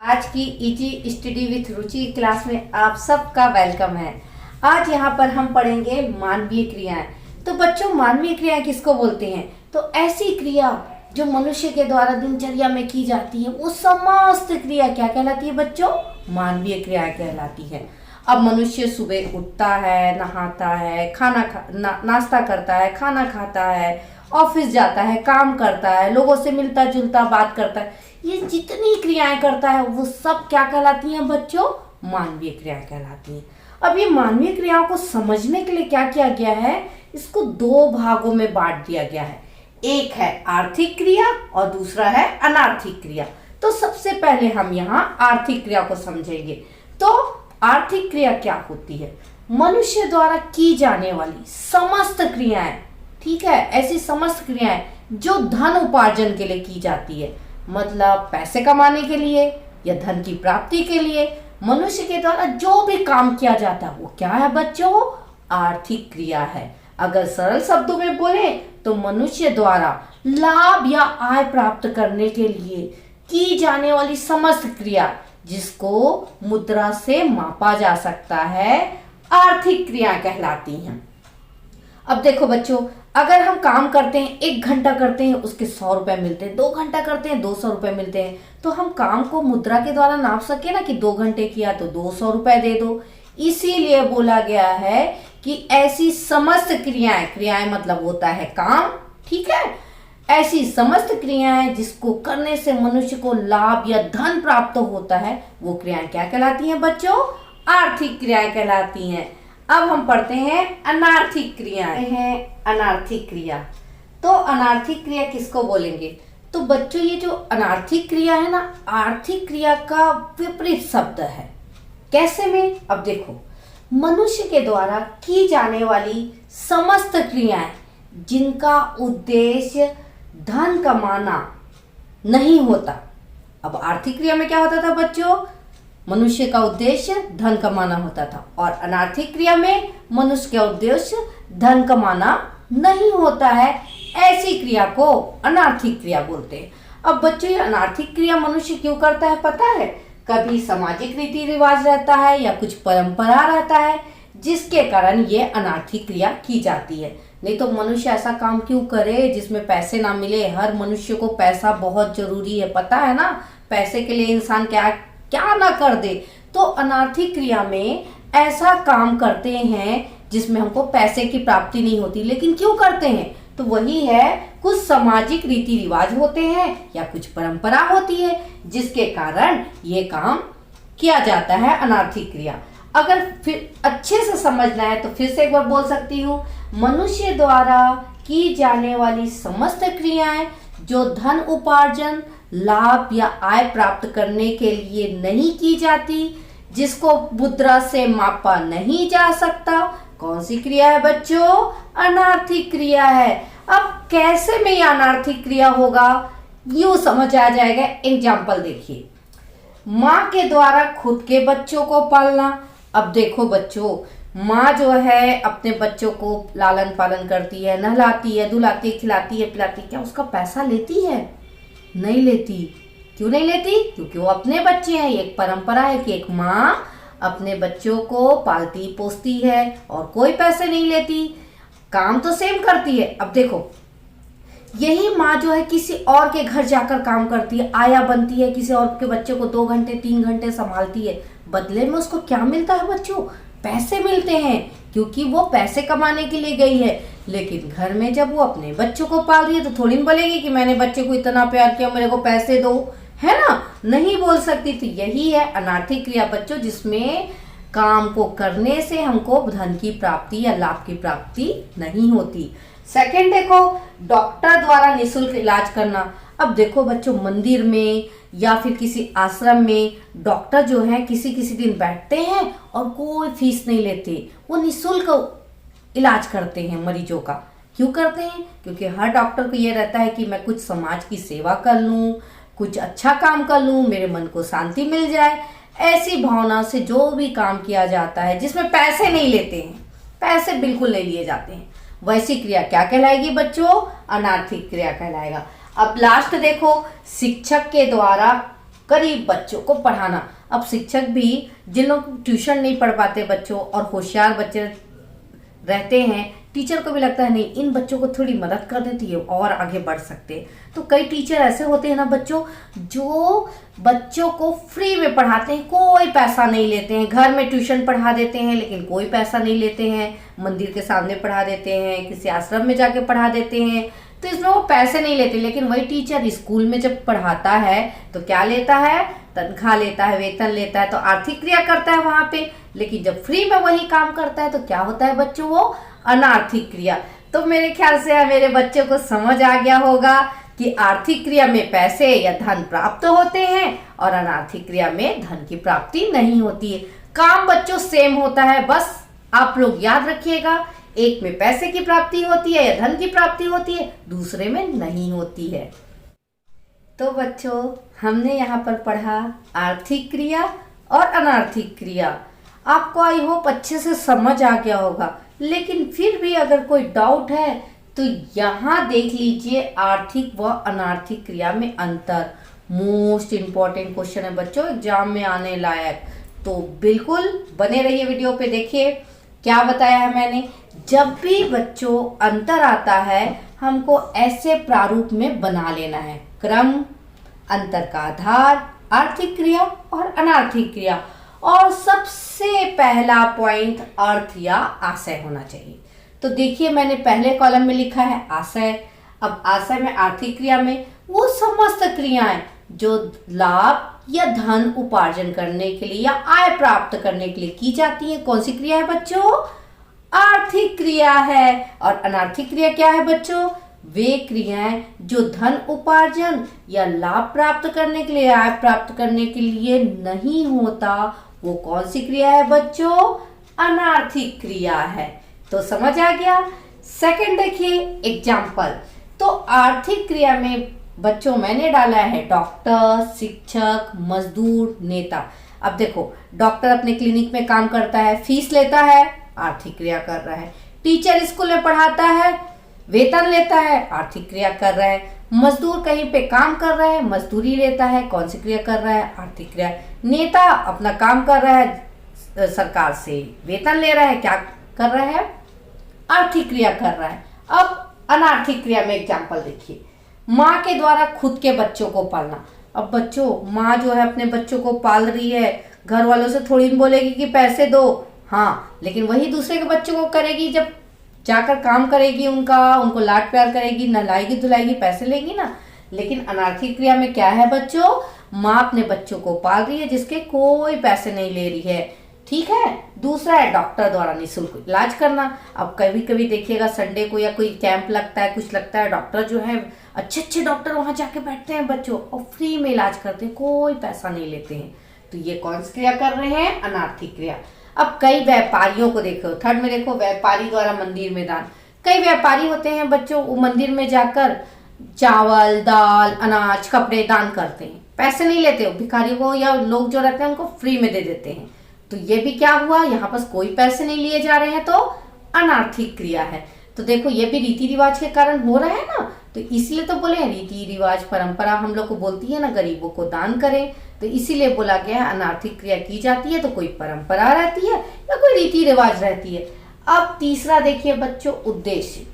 आज की easy study with Ruchi class में आप सबका वेलकम है। आज यहाँ पर हम पढ़ेंगे मानवीय क्रियाएं। तो बच्चों, मानवीय क्रियाएं किसको बोलते हैं? तो ऐसी क्रिया जो मनुष्य के द्वारा दिनचर्या में की जाती है, वो समस्त क्रिया क्या कहलाती है बच्चों? मानवीय क्रियाएं कहलाती है। अब मनुष्य सुबह उठता है, नहाता है, नाश्ता करता है, खाना खाता है, ऑफिस जाता है, काम करता है, लोगों से मिलता जुलता बात करता है, ये जितनी क्रियाएं करता है वो सब क्या कहलाती हैं बच्चों? मानवीय क्रियाएं कहलाती हैं। अब ये मानवीय क्रियाओं को समझने के लिए क्या किया गया है? इसको दो भागों में बांट दिया गया है। एक है आर्थिक क्रिया और दूसरा है अनार्थिक क्रिया। तो सबसे पहले हम यहाँ आर्थिक क्रिया को समझेंगे। तो आर्थिक क्रिया क्या होती है? मनुष्य द्वारा की जाने वाली समस्त क्रियाएं, ठीक है, ऐसी समस्त क्रियाएं जो धन उपार्जन के लिए की जाती है, मतलब पैसे कमाने के लिए या धन की प्राप्ति के लिए मनुष्य के द्वारा जो भी काम किया जाता है वो क्या है बच्चों? आर्थिक क्रिया है। अगर सरल शब्दों में बोले तो मनुष्य द्वारा लाभ या आय प्राप्त करने के लिए की जाने वाली समस्त क्रिया जिसको मुद्रा से मापा जा सकता है, आर्थिक क्रिया कहलाती हैं। अब देखो बच्चों, अगर हम काम करते हैं, 1 घंटा करते हैं उसके 100 रुपए मिलते हैं, 2 घंटा करते हैं 200 रुपए मिलते हैं, तो हम काम को मुद्रा के द्वारा नाप सके ना कि 2 घंटे किया तो 200 रुपए दे दो। इसीलिए बोला गया है कि ऐसी समस्त क्रियाएं मतलब होता है काम, ठीक है, ऐसी समस्त क्रियाएं जिसको करने से मनुष्य को लाभ या धन प्राप्त होता है, वो क्रियाएं क्या कहलाती हैं बच्चों? आर्थिक क्रियाएं कहलाती हैं। अब हम पढ़ते हैं अनार्थिक क्रियाएं। अनार्थिक क्रिया, तो अनार्थिक क्रिया किसको बोलेंगे? तो बच्चों, ये जो अनार्थिक क्रिया है ना, आर्थिक क्रिया का विपरीत शब्द है। कैसे में? अब देखो, मनुष्य के द्वारा की जाने वाली समस्त क्रियाएं जिनका उद्देश्य धन कमाना नहीं होता। अब आर्थिक क्रिया में क्या होता था बच्चों? मनुष्य का उद्देश्य धन कमाना होता था, और अनार्थिक क्रिया में मनुष्य का उद्देश्य धन कमाना नहीं होता है। ऐसी क्रिया को अनार्थिक क्रिया बोलते हैं। अब बच्चों, ये अनार्थिक क्रिया मनुष्य क्यों करता है पता है? कभी सामाजिक रीति रिवाज रहता है या कुछ परंपरा रहता है जिसके कारण ये अनार्थिक क्रिया की जाती है। नहीं तो मनुष्य ऐसा काम क्यों करे जिसमें पैसे ना मिले? हर मनुष्य को पैसा बहुत जरूरी है, पता है ना? पैसे के लिए इंसान क्या क्या ना कर दे। तो अनार्थिक क्रिया में ऐसा काम करते हैं जिसमें हमको पैसे की प्राप्ति नहीं होती, लेकिन क्यों करते हैं? तो वही है, कुछ सामाजिक रीति रिवाज होते हैं या कुछ परंपरा होती है जिसके कारण ये काम किया जाता है, अनार्थिक क्रिया। अगर फिर अच्छे से समझना है तो फिर से एक बार बोल सकती हूँ, मनुष्य द्वारा की जाने वाली समस्त क्रियाएं जो धन उपार्जन, लाभ या आय प्राप्त करने के लिए नहीं की जाती, जिसको मुद्रा से मापा नहीं जा सकता, कौन सी क्रिया है बच्चों? अनार्थिक क्रिया है। अब कैसे में ये अनार्थिक क्रिया होगा, यूं समझ आ जाएगा। एग्जाम्पल देखिए, माँ के द्वारा खुद के बच्चों को पालना। अब देखो बच्चों, माँ जो है अपने बच्चों को लालन पालन करती है, नहलाती है, धुलाती है, खिलाती है, पिलाती है, क्या उसका पैसा लेती है? नहीं लेती। क्यों नहीं लेती? क्योंकि वो अपने बच्चे हैं। एक परंपरा है कि एक माँ अपने बच्चों को पालती पोसती है और कोई पैसे नहीं लेती, काम तो सेम करती है। अब देखो, यही माँ जो है किसी और के घर जाकर काम करती है, आया बनती है, किसी और के बच्चे को 2 घंटे 3 घंटे संभालती है, बदले में उसको क्या मिलता है बच्चों? पैसे मिलते हैं, क्योंकि वो पैसे कमाने के लिए गई है। लेकिन घर में जब वो अपने बच्चों को पाल रही है तो थोड़ी बोलेगी कि मैंने बच्चे को इतना प्यार किया, मेरे को पैसे दो, है ना? नहीं बोल सकती। तो यही है अनार्थिक क्रिया बच्चों, जिसमें काम को करने से हमको धन की प्राप्ति या लाभ की प्राप्ति नहीं होती। सेकंड देखो, डॉक्टर द्वारा निःशुल्क इलाज करना। अब देखो बच्चों, मंदिर में या फिर किसी आश्रम में डॉक्टर जो है किसी किसी दिन बैठते हैं और कोई फीस नहीं लेते, वो निःशुल्क इलाज करते हैं मरीजों का। क्यों करते हैं? क्योंकि हर डॉक्टर को ये रहता है कि मैं कुछ समाज की सेवा कर लूँ, कुछ अच्छा काम कर लूँ, मेरे मन को शांति मिल जाए। ऐसी भावना से जो भी काम किया जाता है जिसमें पैसे नहीं लेते हैं, पैसे बिल्कुल नहीं लिए जाते हैं, वैसी क्रिया क्या कहलाएगी बच्चों? अनार्थिक क्रिया कहलाएगा। अब लास्ट देखो, शिक्षक के द्वारा गरीब बच्चों को पढ़ाना। अब शिक्षक भी जिन लोग ट्यूशन नहीं पढ़ पाते बच्चों और होशियार बच्चे रहते हैं, टीचर को भी लगता है नहीं इन बच्चों को थोड़ी मदद कर देती है और आगे बढ़ सकते हैं। तो कई टीचर ऐसे होते हैं ना बच्चों, जो बच्चों को फ्री में पढ़ाते हैं, कोई पैसा नहीं लेते हैं। घर में ट्यूशन पढ़ा देते हैं लेकिन कोई पैसा नहीं लेते हैं, मंदिर के सामने पढ़ा देते हैं, किसी आश्रम में जाके पढ़ा देते हैं, तो इसमें वो पैसे नहीं लेते। लेकिन वही टीचर स्कूल में जब पढ़ाता है तो क्या लेता है, तनख्वाह लेता है, वेतन लेता है, तो आर्थिक क्रिया करता है वहां पे। लेकिन जब फ्री में वही काम करता है तो क्या होता है बच्चों, वो अनार्थिक क्रिया। तो मेरे ख्याल से मेरे बच्चों को समझ आ गया होगा कि आर्थिक क्रिया में पैसे या धन प्राप्त होते हैं और अनार्थिक क्रिया में धन की प्राप्ति नहीं होती है। काम बच्चों सेम होता है, बस आप लोग याद रखिएगा, एक में पैसे की प्राप्ति होती है या धन की प्राप्ति होती है, दूसरे में नहीं होती है। तो बच्चों हमने यहाँ पर पढ़ा आर्थिक क्रिया और अनार्थिक क्रिया। आपको आई होप अच्छे से समझ आ गया होगा, लेकिन फिर भी अगर कोई डाउट है तो यहाँ देख लीजिए आर्थिक व अनार्थिक क्रिया में अंतर। मोस्ट इम्पॉर्टेंट क्वेश्चन है बच्चों, एग्जाम में आने लायक, तो बिल्कुल बने रहिए वीडियो पे। देखिए क्या बताया है मैंने, जब भी बच्चों अंतर आता है हमको ऐसे प्रारूप में बना लेना है। क्रम, अंतर का आधार, आर्थिक क्रिया और अनार्थिक क्रिया, और सबसे पहला पॉइंट अर्थ या आशय होना चाहिए। तो देखिए मैंने पहले कॉलम में लिखा है आशय। अब आशय में आर्थिक क्रिया में वो समस्त क्रियाएं जो लाभ या धन उपार्जन करने के लिए या आय प्राप्त करने के लिए की जाती है, कौन सी क्रिया है बच्चों, आर्थिक क्रिया है। और अनार्थिक क्रिया क्या है बच्चों, वे क्रियाएं जो धन उपार्जन या लाभ प्राप्त करने के लिए, आय प्राप्त करने के लिए नहीं होता, वो कौन सी क्रिया है बच्चों, अनार्थिक क्रिया है। तो समझ आ गया। सेकंड देखिए एग्जाम्पल, तो आर्थिक क्रिया में बच्चों मैंने डाला है डॉक्टर, शिक्षक, मजदूर, नेता। अब देखो डॉक्टर अपने क्लिनिक में काम करता है, फीस लेता है, आर्थिक क्रिया कर रहा है। टीचर स्कूल में पढ़ाता है, वेतन लेता है, आर्थिक क्रिया कर रहा है। मजदूर कहीं पे काम कर रहा है, मजदूरी लेता है, कौन सी क्रिया कर रहा है, आर्थिक क्रिया। नेता अपना काम कर रहा है, सरकार से वेतन ले रहा है, क्या कर रहा है, आर्थिक क्रिया कर रहा है। अब अनार्थिक क्रिया में एग्जाम्पल देखिए, माँ के द्वारा खुद के बच्चों को पालना। अब बच्चों माँ जो है अपने बच्चों को पाल रही है, घर वालों से थोड़ी बोलेगी कि पैसे दो, हाँ, लेकिन वही दूसरे के बच्चों को करेगी, जब जाकर काम करेगी, उनको लाड प्यार करेगी, नहलाएगी धुलाएगी, पैसे लेगी ना। लेकिन अनार्थिक क्रिया में क्या है बच्चों, माँ अपने बच्चों को पाल रही है जिसके कोई पैसे नहीं ले रही है, ठीक है। दूसरा है डॉक्टर द्वारा निःशुल्क इलाज करना। अब कभी कभी देखिएगा संडे को या कोई कैंप लगता है, कुछ लगता है, डॉक्टर जो है अच्छे अच्छे डॉक्टर वहां जाके बैठते हैं बच्चों और फ्री में इलाज करते हैं, कोई पैसा नहीं लेते हैं। तो ये कौन सी क्रिया कर रहे हैं, अनार्थिक क्रिया। अब कई व्यापारियों को देखो, थर्ड में देखो व्यापारी द्वारा मंदिर में दान। कई व्यापारी होते हैं बच्चों, वो मंदिर में जाकर चावल, दाल, अनाज, कपड़े दान करते हैं, पैसे नहीं लेते, भिखारियों को या लोग जो रहते हैं उनको फ्री में दे देते हैं। तो ये भी क्या हुआ, यहाँ पर कोई पैसे नहीं लिए जा रहे हैं, तो अनार्थिक क्रिया है। तो देखो ये भी रीति रिवाज के कारण हो रहा है ना, तो इसलिए तो बोले रीति रिवाज परंपरा हम लोग को बोलती है ना गरीबों को दान करें, तो इसीलिए बोला गया है अनार्थिक क्रिया की जाती है तो कोई परंपरा रहती है या कोई रीति रिवाज रहती है। अब तीसरा देखिए बच्चों उद्देश्य।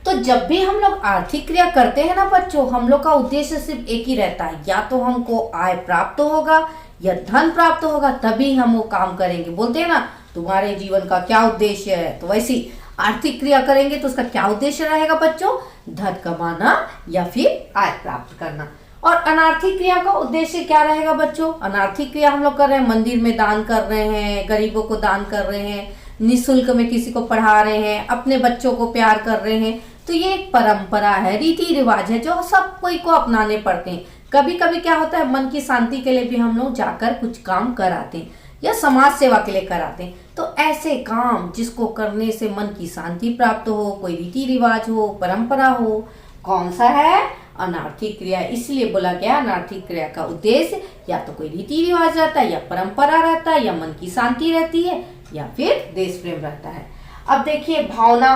तो जब भी हम लोग आर्थिक क्रिया करते हैं ना बच्चों, हम लोग का उद्देश्य सिर्फ एक ही रहता है, या तो हमको आय प्राप्त होगा या धन प्राप्त होगा, तभी हम वो काम करेंगे। बोलते हैं ना तुम्हारे जीवन का क्या उद्देश्य है, तो वैसी आर्थिक क्रिया करेंगे तो उसका क्या उद्देश्य रहेगा बच्चों, धन कमाना या फिर आय प्राप्त करना। और अनार्थिक क्रिया का उद्देश्य क्या रहेगा बच्चों, अनार्थिक क्रिया हम लोग कर रहे हैं, मंदिर में दान कर रहे हैं, गरीबों को दान कर रहे हैं, निःशुल्क में किसी को पढ़ा रहे हैं, अपने बच्चों को प्यार कर रहे हैं, तो ये एक परंपरा है, रीति रिवाज है जो सब कोई को अपनाने पड़ते हैं। कभी कभी क्या होता है मन की शांति के लिए भी हम लोग जाकर कुछ काम कराते हैं या समाज सेवा के लिए कराते हैं। तो ऐसे काम जिसको करने से मन की शांति प्राप्त हो, कोई रीति रिवाज हो, परंपरा हो, कौन सा है, अनार्थिक क्रिया। इसलिए बोला गया अनार्थिक क्रिया का उद्देश्य या तो कोई रीति रिवाज रहता है या परंपरा रहता है या मन की शांति रहती है या फिर देश प्रेम रहता है। अब देखिए भावना,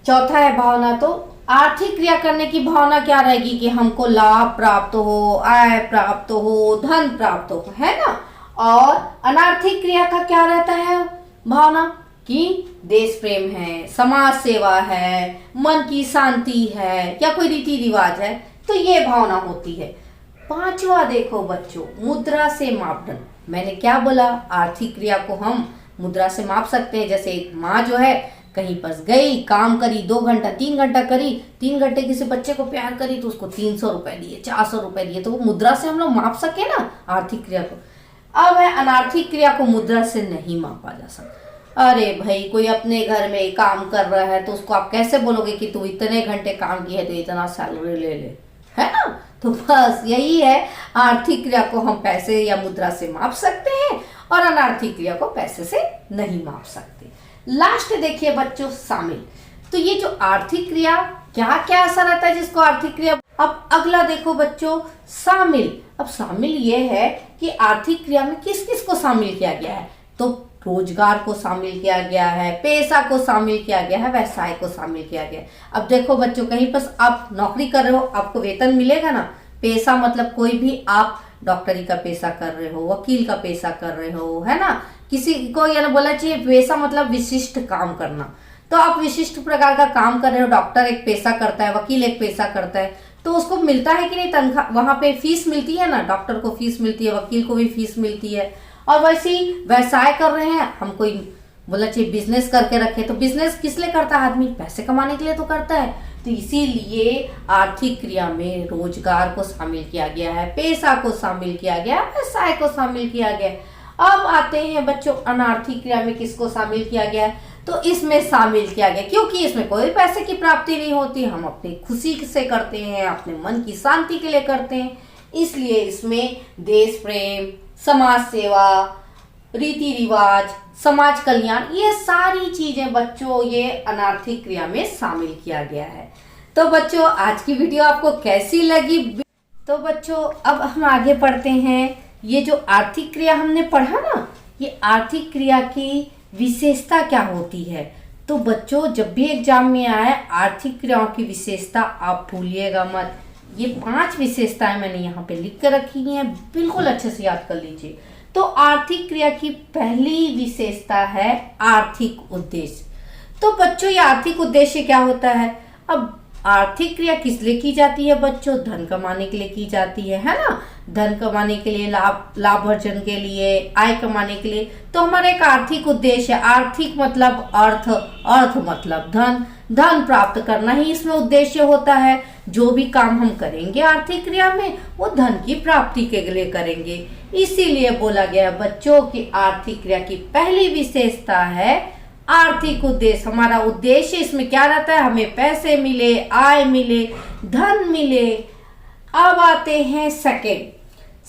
चौथा है भावना। तो आर्थिक क्रिया करने की भावना क्या रहेगी कि हमको लाभ प्राप्त हो, आय प्राप्त हो, धन प्राप्त हो, है ना। और अनार्थिक क्रिया का क्या रहता है भावना कि देश प्रेम है, समाज सेवा है, मन की शांति है या कोई रीति रिवाज है, तो ये भावना होती है। पांचवा देखो बच्चों, मुद्रा से मापदंड। मैंने क्या बोला, आर्थिक क्रिया को हम मुद्रा से माप सकते हैं। जैसे एक माँ जो है कहीं पर गई, काम करी 2 घंटा 3 घंटा करी, 3 घंटे किसी बच्चे को प्यार करी तो उसको 300 रुपए दिए, 400 रुपए दिए, तो वो मुद्रा से हम लोग माप सके ना आर्थिक क्रिया को। अब है अनार्थिक क्रिया को मुद्रा से नहीं मापा जा सकता। अरे भाई, कोई अपने घर में काम कर रहा है तो उसको आप कैसे बोलोगे कि तू इतने घंटे काम किए तो इतना सैलरी ले ले, है ना। तो बस यही है, आर्थिक क्रिया को हम पैसे या मुद्रा से माप सकते हैं और अनार्थिक क्रिया को पैसे से नहीं माप सकते। लास्ट देखिए बच्चों, शामिल। तो ये जो आर्थिक क्रिया, क्या क्या असर आता है जिसको आर्थिक क्रिया। अब अगला देखो बच्चों, शामिल। अब शामिल ये है कि आर्थिक क्रिया में किस किस को शामिल किया गया है। तो रोजगार को शामिल किया गया है, पेशा को शामिल किया गया है, व्यवसाय को शामिल किया गया है। अब देखो बच्चों, कहीं पर आप नौकरी कर रहे हो, आपको वेतन मिलेगा ना। पेशा मतलब कोई भी, आप डॉक्टरी का पेशा कर रहे हो, वकील का पेशा कर रहे हो, है ना। किसी को यह बोला चाहिए पेशा मतलब विशिष्ट काम करना। तो आप विशिष्ट प्रकार का काम कर रहे हो, डॉक्टर एक पेशा करता है, वकील एक पेशा करता है, तो उसको मिलता है कि नहीं तनख्वाह, वहां पे फीस मिलती है ना, डॉक्टर को फीस मिलती है, वकील को भी फीस मिलती है। और वैसे ही व्यवसाय कर रहे हैं हम, कोई बोला चाहिए बिजनेस करके रखे, तो बिजनेस किस लिए करता है आदमी, पैसे कमाने के लिए तो करता है। तो इसीलिए आर्थिक क्रिया में रोजगार को शामिल किया गया है, पेशा को शामिल किया गया है, व्यवसाय को शामिल किया गया है। अब आते हैं बच्चों, अनार्थिक क्रिया में किसको शामिल किया गया है। तो इसमें शामिल किया गया क्योंकि इसमें कोई पैसे की प्राप्ति नहीं होती, हम अपनी खुशी से करते हैं, अपने मन की शांति के लिए करते हैं, इसलिए इसमें देश प्रेम, समाज सेवा, रीति रिवाज, समाज कल्याण, ये सारी चीजें बच्चों ये अनार्थिक क्रिया में शामिल किया गया है। तो बच्चों आज की वीडियो आपको कैसी लगी। तो बच्चों अब हम आगे पढ़ते हैं। ये जो आर्थिक क्रिया हमने पढ़ा ना, ये आर्थिक क्रिया की विशेषता क्या होती है। तो बच्चों जब भी एग्जाम में आए आर्थिक क्रियाओं की विशेषता आप भूलिएगा मत। ये 5 विशेषताएं मैंने यहाँ पे लिख कर रखी हैं, बिल्कुल अच्छे से याद कर लीजिए। तो आर्थिक क्रिया की पहली विशेषता है आर्थिक उद्देश्य। तो बच्चों ये आर्थिक उद्देश्य क्या होता है। अब आर्थिक क्रिया किस लिए की जाती है बच्चों, धन कमाने के लिए की जाती है ना। धन कमाने के लिए, लाभ अर्जन के लिए, आय कमाने के लिए। तो हमारा एक आर्थिक उद्देश्य, आर्थिक मतलब अर्थ, अर्थ मतलब धन, धन प्राप्त करना ही इसमें उद्देश्य होता है। जो भी काम हम करेंगे आर्थिक क्रिया में वो धन की प्राप्ति के लिए करेंगे। इसीलिए बोला गया बच्चों की आर्थिक क्रिया की पहली विशेषता है आर्थिक उद्देश्य। हमारा उद्देश्य इसमें क्या रहता है, हमें पैसे मिले, आय मिले, धन मिले। अब आते हैं सेकेंड,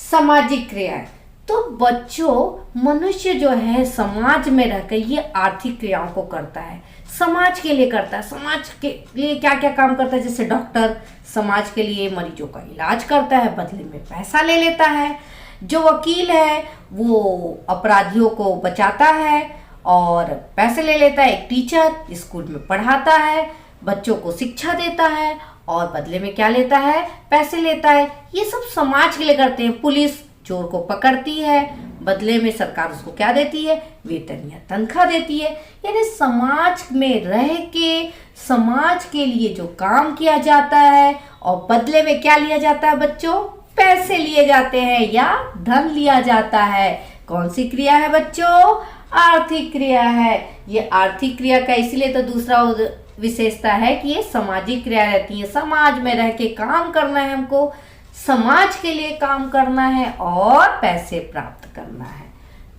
सामाजिक क्रियाएं। तो बच्चों मनुष्य जो है समाज में रहकर ये आर्थिक क्रियाओं को करता है, समाज के लिए करता है। समाज के लिए क्या क्या काम करता है, जैसे डॉक्टर समाज के लिए मरीजों का इलाज करता है, बदले में पैसा ले लेता है। जो वकील है वो अपराधियों को बचाता है और पैसे ले लेता है। एक टीचर स्कूल में पढ़ाता है, बच्चों को शिक्षा देता है और बदले में क्या लेता है, पैसे लेता है। ये सब समाज के लिए करते हैं। पुलिस चोर को पकड़ती है, बदले में सरकार उसको क्या देती है, वेतन या तनख्वाह देती है। यानी समाज में रह के समाज के लिए जो काम किया जाता है और बदले में क्या लिया जाता है बच्चों, पैसे लिए जाते हैं या धन लिया जाता है। कौन सी क्रिया है बच्चों, आर्थिक क्रिया है। ये आर्थिक क्रिया का इसलिए तो दूसरा विशेषता है कि ये सामाजिक क्रिया रहती है। समाज में रह के काम करना है हमको, समाज के लिए काम करना है और पैसे प्राप्त करना है।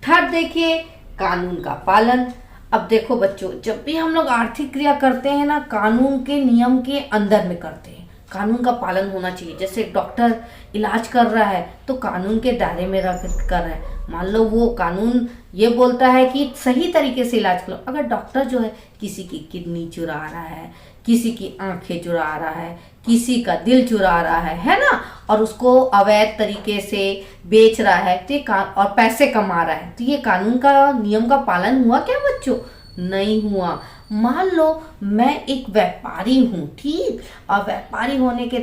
थर्ड देखिए, कानून का पालन। अब देखो बच्चों जब भी हम लोग आर्थिक क्रिया करते हैं ना, कानून के नियम के अंदर में करते हैं। कानून का पालन होना चाहिए। जैसे डॉक्टर इलाज कर रहा है तो कानून के दायरे में रह कर रहा है। मान लो वो कानून ये बोलता है कि सही तरीके से इलाज करो। अगर डॉक्टर जो है किसी की किडनी चुरा रहा है, किसी की आंखें चुरा रहा है, किसी का दिल चुरा रहा है ना, और उसको अवैध तरीके से बेच रहा है तो और पैसे कमा रहा है, तो ये कानून का नियम का पालन हुआ क्या बच्चों, नहीं हुआ। मान लो मैं एक व्यापारी हूँ, ठीक। और व्यापारी होने के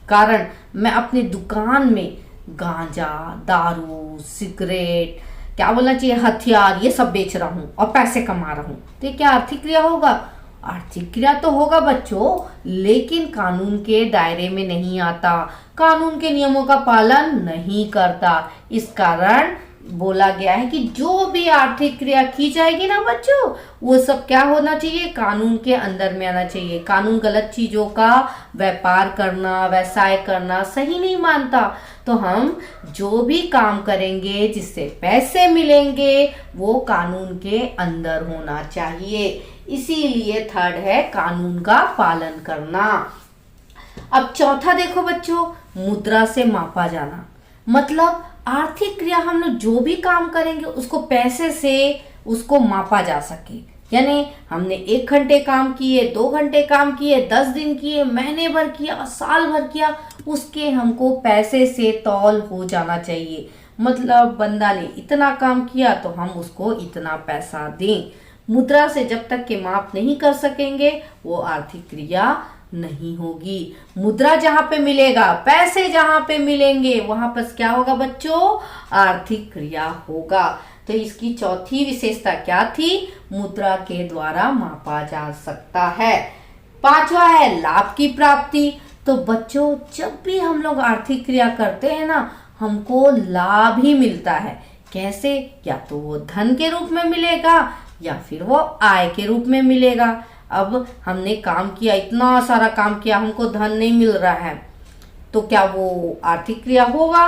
कारण मैं अपनी दुकान में गांजा, दारू, सिगरेट, क्या बोलना चाहिए, हथियार, ये सब बेच रहा हूँ और पैसे कमा रहा हूँ। तो ये क्या आर्थिक क्रिया होगा? आर्थिक क्रिया तो होगा बच्चों, लेकिन कानून के दायरे में नहीं आता, कानून के नियमों का पालन नहीं करता। इस कारण बोला गया है कि जो भी आर्थिक क्रिया की जाएगी ना बच्चों, वो सब क्या होना चाहिए, कानून के अंदर में आना चाहिए। कानून गलत चीजों का व्यापार करना, व्यवसाय करना सही नहीं मानता। तो हम जो भी काम करेंगे जिससे पैसे मिलेंगे वो कानून के अंदर होना चाहिए। इसीलिए थर्ड है कानून का पालन करना। अब चौथा देखो बच्चों, मुद्रा से मापा जाना। मतलब आर्थिक क्रिया हम लोग जो भी काम करेंगे उसको पैसे से उसको मापा जा सके। यानी हमने 1 घंटे काम किए, 2 घंटे काम किए, 10 दिन किए, महीने भर किया, साल भर किया, उसके हमको पैसे से तौल हो जाना चाहिए। मतलब बंदा ने इतना काम किया तो हम उसको इतना पैसा दें। मुद्रा से जब तक के माप नहीं कर सकेंगे वो आर्थिक क्रिया नहीं होगी। मुद्रा जहां पे मिलेगा, पैसे जहां पे मिलेंगे, वहां पर क्या होगा बच्चों, आर्थिक क्रिया होगा। तो इसकी चौथी विशेषता क्या थी, मुद्रा के द्वारा मापा जा सकता है। पांचवा है लाभ की प्राप्ति। तो बच्चों जब भी हम लोग आर्थिक क्रिया करते हैं ना, हमको लाभ ही मिलता है। कैसे? या तो वो धन के रूप में मिलेगा या फिर वो आय के रूप में मिलेगा। अब हमने काम किया, इतना सारा काम किया, हमको धन नहीं मिल रहा है, तो क्या वो आर्थिक क्रिया होगा?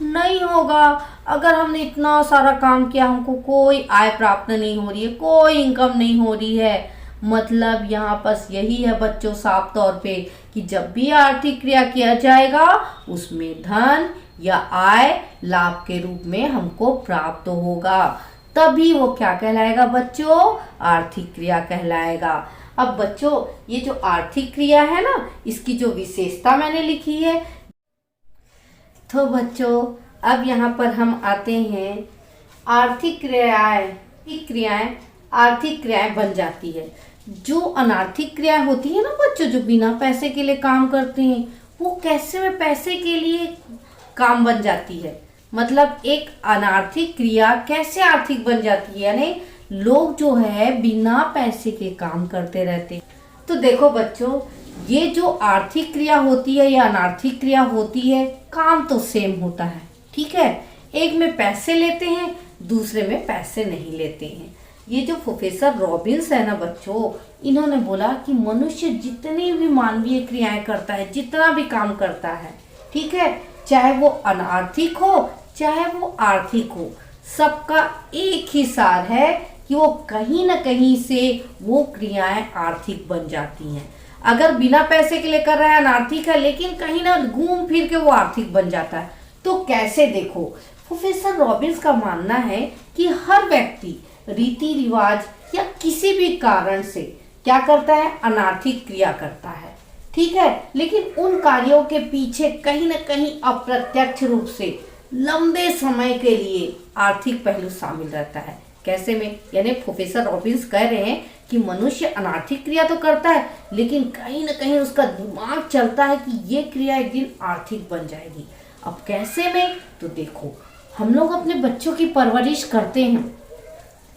नहीं होगा। अगर हमने इतना सारा काम किया, हमको कोई आय प्राप्त नहीं हो रही है, कोई इनकम नहीं हो रही है, मतलब यहाँ पर यही है बच्चों साफ तौर पे कि जब भी आर्थिक क्रिया किया जाएगा उसमें धन या आय लाभ के रूप में हमको प्राप्त होगा, तभी वो क्या कहलाएगा बच्चों, आर्थिक क्रिया कहलाएगा। अब बच्चों ये जो आर्थिक क्रिया है ना, इसकी जो विशेषता मैंने लिखी है, तो बच्चों अब यहाँ पर हम आते हैं आर्थिक क्रियाएं आर्थिक क्रियाएं बन जाती है। जो अनार्थिक क्रियाएं होती है ना बच्चों, जो बिना पैसे के लिए काम करते हैं, वो कैसे में पैसे के लिए काम बन जाती है। मतलब एक अनार्थिक क्रिया कैसे आर्थिक बन जाती है, यानी लोग जो है बिना पैसे के काम करते रहते। तो देखो बच्चों, ये जो आर्थिक क्रिया होती है या अनार्थिक क्रिया होती है, काम तो सेम होता है, ठीक है। एक में पैसे लेते हैं, दूसरे में पैसे नहीं लेते हैं। ये जो प्रोफेसर रॉबिन्स है ना बच्चों, इन्होंने बोला कि मनुष्य जितनी भी मानवीय क्रियाएं करता है, जितना भी काम करता है, ठीक है, चाहे वो अनार्थिक हो चाहे वो आर्थिक हो, सबका एक ही सार है कि वो कहीं ना कहीं से वो क्रियाएं आर्थिक बन जाती हैं। अगर बिना पैसे के लिए कर रहा है अनार्थिक है, लेकिन कहीं ना घूम फिर के वो आर्थिक बन जाता है। तो कैसे? देखो, प्रोफेसर रॉबिन्स का मानना है कि हर व्यक्ति रीति रिवाज या किसी भी कारण से क्या करता है, अनार्थिक क्रिया करता है, ठीक है। लेकिन उन कार्यों के पीछे कहीं ना कहीं अप्रत्यक्ष रूप से लंबे समय के लिए आर्थिक पहलू शामिल रहता है। कैसे में? यानी प्रोफेसर रॉबिन्स कह रहे हैं कि मनुष्य अनार्थिक क्रिया तो करता है, लेकिन कहीं ना कहीं उसका दिमाग चलता है कि ये क्रिया एक दिन आर्थिक बन जाएगी। अब कैसे में? तो देखो, हम लोग अपने बच्चों की परवरिश करते हैं,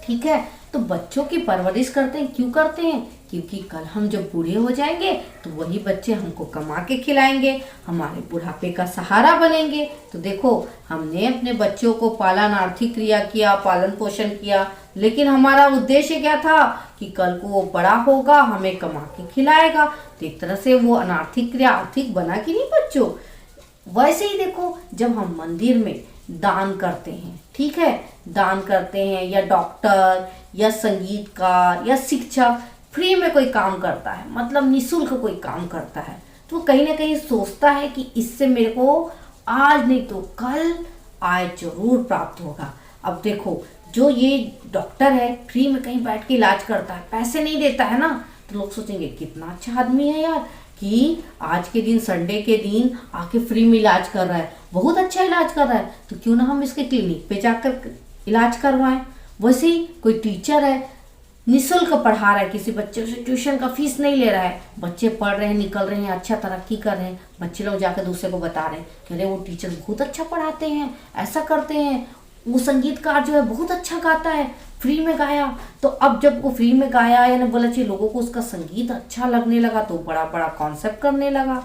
ठीक है। तो बच्चों की परवरिश करते हैं, क्यों करते हैं? क्योंकि कल हम जब बूढ़े हो जाएंगे तो वही बच्चे हमको कमा के खिलाएंगे, हमारे बुढ़ापे का सहारा बनेंगे। तो देखो, हमने अपने बच्चों को पालन, आर्थिक क्रिया किया, पालन पोषण किया, लेकिन हमारा उद्देश्य क्या था कि कल को वो बड़ा होगा, हमें कमा के खिलाएगा। तो एक तरह से वो अनार्थिक क्रिया आर्थिक बना कि नहीं बच्चों? वैसे ही देखो, जब हम मंदिर में दान करते हैं, ठीक है, दान करते हैं, या डॉक्टर या संगीतकार या शिक्षक फ्री में कोई काम करता है, मतलब निःशुल्क कोई काम करता है, तो कहीं ना कहीं सोचता है कि इससे मेरे को आज नहीं तो कल आय जरूर प्राप्त होगा। अब देखो, जो ये डॉक्टर है फ्री में कहीं बैठ के इलाज करता है, पैसे नहीं देता है ना, तो लोग सोचेंगे कितना अच्छा आदमी है यार, कि आज के दिन, संडे के दिन आके फ्री में इलाज कर रहा है, बहुत अच्छा इलाज कर रहा है, तो क्यों ना हम इसके क्लिनिक पे जाकर इलाज करवाएं। वैसे ही कोई टीचर है, निःशुल्क पढ़ा रहा है, किसी बच्चे से ट्यूशन का फीस नहीं ले रहा है, बच्चे पढ़ रहे हैं, निकल रहे हैं, अच्छा तरक्की कर रहे हैं, बच्चे लोग जाकर दूसरे को बता रहे हैं कि अरे वो टीचर बहुत अच्छा पढ़ाते हैं, ऐसा करते हैं, वो संगीतकार जो है बहुत अच्छा गाता है, फ्री में गाया। तो अब जब वो फ्री में गाया यानी बोला चाहिए लोगों को उसका संगीत अच्छा लगने लगा, तो बड़ा बड़ा कॉन्सेप्ट करने लगा,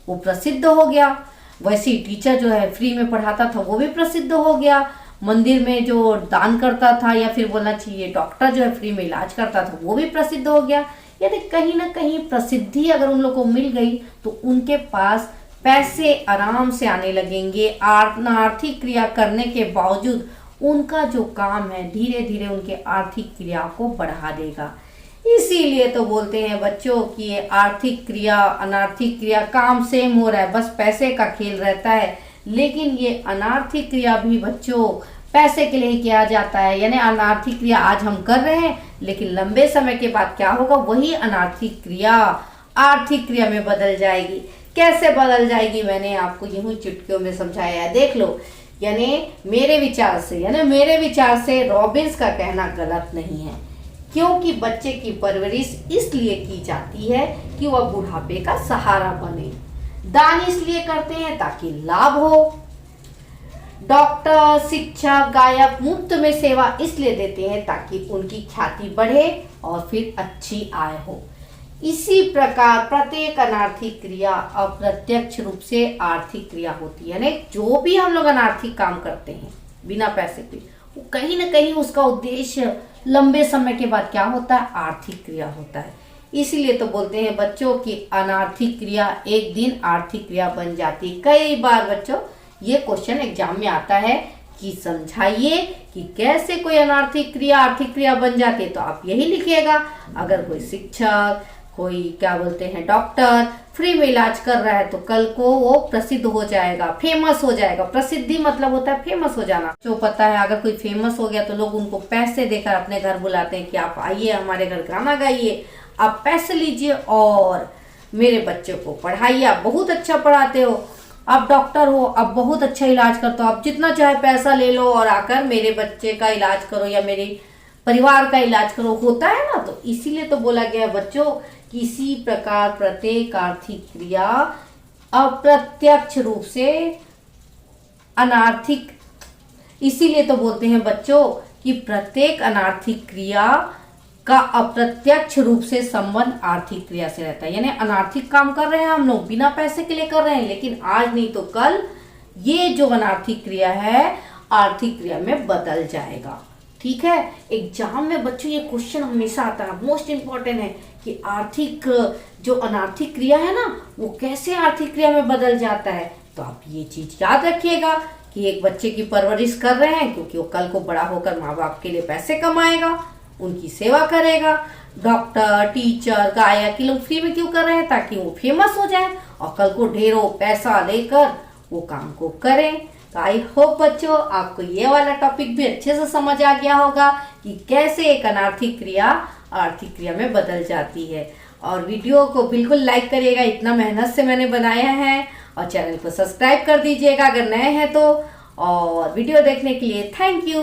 वो प्रसिद्ध हो गया। वैसे ही टीचर जो है फ्री में पढ़ाता था वो भी प्रसिद्ध हो गया, मंदिर में जो दान करता था या फिर बोलना चाहिए डॉक्टर जो है फ्री में इलाज करता था वो भी प्रसिद्ध हो गया। यानी कहीं ना कहीं प्रसिद्धि अगर उन लोगों को मिल गई तो उनके पास पैसे आराम से आने लगेंगे। आर्थिक क्रिया करने के बावजूद उनका जो काम है धीरे धीरे उनके आर्थिक क्रिया को बढ़ा देगा। इसीलिए तो बोलते हैं बच्चों कि ये आर्थिक क्रिया अनार्थिक क्रिया काम सेम हो रहा है, बस पैसे का खेल रहता है। लेकिन ये अनार्थिक क्रिया भी बच्चों पैसे के लिए किया जाता है। यानी अनार्थिक क्रिया आज हम कर रहे हैं लेकिन लंबे समय के बाद क्या होगा, वही अनार्थिक क्रिया आर्थिक क्रिया में बदल जाएगी। कैसे बदल जाएगी मैंने आपको यूं चुटकियों में समझाया है, देख लो। यानी मेरे विचार से रॉबिन्स का कहना गलत नहीं है, क्योंकि बच्चे की परवरिश इसलिए की जाती है कि वह बुढ़ापे का सहारा बने। दान इसलिए करते हैं ताकि लाभ हो। डॉक्टर, शिक्षक, गायक मुफ्त में सेवा इसलिए देते हैं ताकि उनकी ख्याति बढ़े और फिर अच्छी आय हो। इसी प्रकार प्रत्येक अनार्थिक क्रिया अप्रत्यक्ष रूप से आर्थिक क्रिया होती है। यानी जो भी हम लोग अनार्थिक काम करते हैं बिना पैसे के, वो कहीं ना कहीं उसका उद्देश्य लंबे समय के बाद क्या होता है, आर्थिक क्रिया होता है। इसीलिए तो बोलते हैं बच्चों की अनार्थिक क्रिया एक दिन आर्थिक क्रिया बन जाती है। कई बार बच्चों ये क्वेश्चन एग्जाम में आता है कि समझाइए कि कैसे कोई अनार्थिक क्रिया आर्थिक क्रिया बन जाती है, तो आप यही लिखिएगा। अगर कोई शिक्षक, कोई क्या बोलते हैं डॉक्टर फ्री में इलाज कर रहा है तो कल को वो प्रसिद्ध हो जाएगा, फेमस हो जाएगा। प्रसिद्धि मतलब होता है फेमस हो जाना। जो पता है अगर कोई फेमस हो गया तो लोग उनको पैसे देकर अपने घर बुलाते हैं कि आप आइए हमारे घर गाना गाइए, आप पैसे लीजिए और मेरे बच्चे को पढ़ाइए, आप बहुत अच्छा पढ़ाते हो, आप डॉक्टर हो, आप बहुत अच्छा इलाज करते हो, आप जितना चाहे पैसा ले लो और आकर मेरे बच्चे का इलाज करो या मेरे परिवार का इलाज करो, होता है ना। तो इसीलिए तो बोला गया बच्चों, किसी प्रकार प्रत्येक आर्थिक क्रिया अप्रत्यक्ष रूप से अनार्थिक, इसीलिए तो बोलते हैं बच्चों कि प्रत्येक अनार्थिक क्रिया का अप्रत्यक्ष रूप से संबंध आर्थिक क्रिया से रहता है। यानी अनार्थिक काम कर रहे हैं हम लोग, बिना पैसे के लिए कर रहे हैं, लेकिन आज नहीं तो कल ये जो अनार्थिक क्रिया है आर्थिक क्रिया में बदल जाएगा। ठीक है, एग्जाम में बच्चों ये क्वेश्चन हमेशा आता है, मोस्ट इंपॉर्टेंट है कि आर्थिक जो अनार्थिक क्रिया है ना वो कैसे आर्थिक क्रिया में बदल जाता है। तो आप ये चीज याद रखिएगा कि एक बच्चे की परवरिश कर रहे हैं क्योंकि वो कल को बड़ा होकर माँ बाप के लिए पैसे कमाएगा, उनकी सेवा करेगा। डॉक्टर, टीचर, गायक ये लोग फ्री में क्यों कर रहे हैं, ताकि वो फेमस हो जाए और कल को ढेरों पैसा लेकर वो काम को करें। तो आई होप बच्चों आपको ये वाला टॉपिक भी अच्छे से समझ आ गया होगा कि कैसे एक अनार्थिक क्रिया आर्थिक क्रिया में बदल जाती है। और वीडियो को बिल्कुल लाइक करिएगा, इतना मेहनत से मैंने बनाया है, और चैनल को सब्सक्राइब कर दीजिएगा अगर नए हैं तो। और वीडियो देखने के लिए थैंक यू।